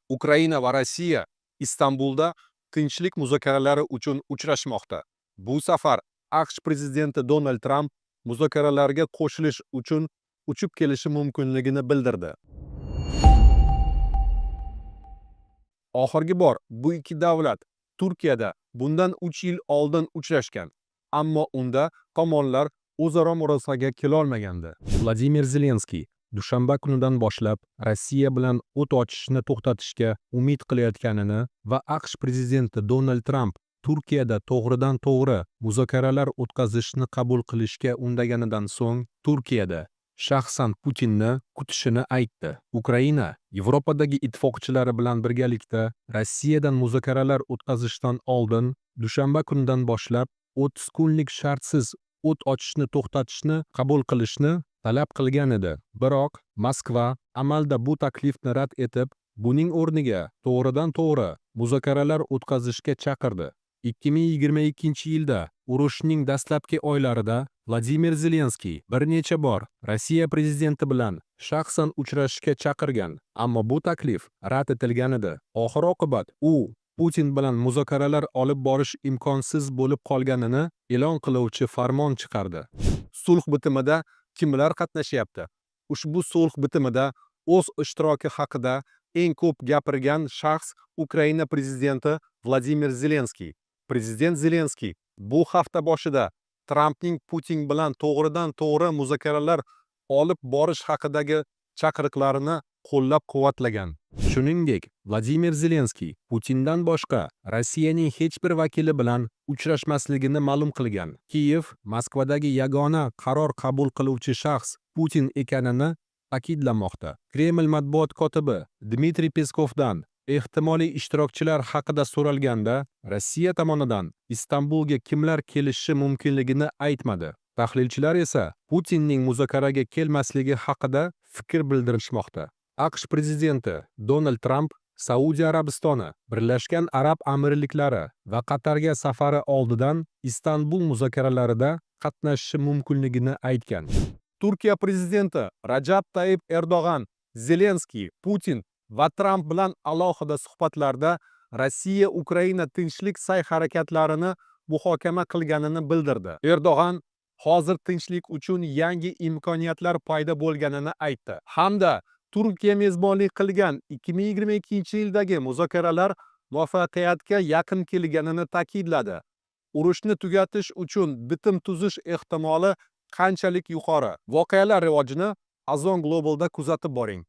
Ukraina va Rossiya Istanbulda tinchlik muzokaralari uchun uchrashmoqda. Bu safar AQSh prezidenti Donald Trump muzokaralarga qo'shilish uchun uchib kelishi mumkinligini bildirdi. Oxirgi bor bu ikki davlat Turkiyada bundan 3 yil oldin uchrashgan, ammo unda tomonlar o'zaro murosaga kelolmagandi. Vladimir Zelenskiy dushanba kunidan boshlab Rossiya bilan o't ochishni to'xtatishga umid qilayotganini va AQSh prezidenti Donald Trump Turkiyada to'g'ridan-to'g'ri muzokaralar o'tkazishni qabul qilishga undaganidan so'ng Turkiyada shaxsan Putinni kutishini aytdi. Ukraina Yevropadagi ittifoqchilari bilan birgalikda Rossiyadan muzokaralar o'tkazishdan oldin dushanba kunidan boshlab 30 kunlik shartsiz o't ochishni to'xtatishni qabul qilishni talab qilgan edi. Biroq Moskva amalda bu taklifni rad etib, buning o'rniga to'g'ridan-to'g'ri muzokaralar o'tkazishga chaqirdi. 2022-yilda urushning dastlabki oylarida Vladimir Zelenskiy bir necha bor Rossiya prezidenti bilan shaxsan uchrashishga chaqirgan, ammo bu taklif rad etilgan edi. Oxir-oqibat u Putin bilan muzokaralar olib borish imkonsiz bo'lib qolganini e'lon qiluvchi farmon chiqardi. Sulh bitimida kimlar qatnashyapti? Ushbu sulh bitimida o'z ishtiroki haqida eng ko'p gapirgan shaxs Ukraina prezidenti Vladimir Zelenskiy. Prezident Zelenskiy bu hafta boshida Trumpning Putin bilan to'g'ridan-to'g'ri muzokaralar olib borish haqidagi chaqiriqlarini qo'llab-quvvatlagan. Shuningdek, Vladimir Zelenskiy Putindan boshqa Rossiyaning hech bir vakili bilan uchrashmasligini ma'lum qilgan. Kiyev Moskvadagi yagona qaror qabul qiluvchi shaxs Putin ekanini ta'kidlamoqda. Kreml matbuot kotibi Dmitriy Peskovdan ehtimoliy ishtirokchilar haqida so'ralganda, Rossiya tomonidan Istanbulga kimlar kelishi mumkinligini aytmadi. Tahlilchilar esa Putinning muzokaraga kelmasligi haqida fikr bildirishmoqda. AQSh prezidenti Donald Trump Saudiya Arabistoni, Birlashgan Arab Amirliklari va Qatarga safari oldidan Istanbul muzokaralarida qatnashishi mumkinligini aytgan. Turkiya prezidenti Rajab Tayyip Erdo'g'an Zelenskiy, Putin va Trump bilan alohida suhbatlarda Rossiya-Ukraina tinchlik sa'y-harakatlarini muhokama qilganini bildirdi. Erdo'g'an hozir tinchlik uchun yangi imkoniyatlar paydo bo'lganini aytdi hamda Turkiya mezbonlik qilgan 2022-yildagi muzokaralar muvaffaqiyatga yaqin kelganini ta'kidladi. Urushni tugatish uchun bitim tuzish ehtimoli qanchalik yuqori? Voqealar rivojini Azon Globalda kuzatib boring.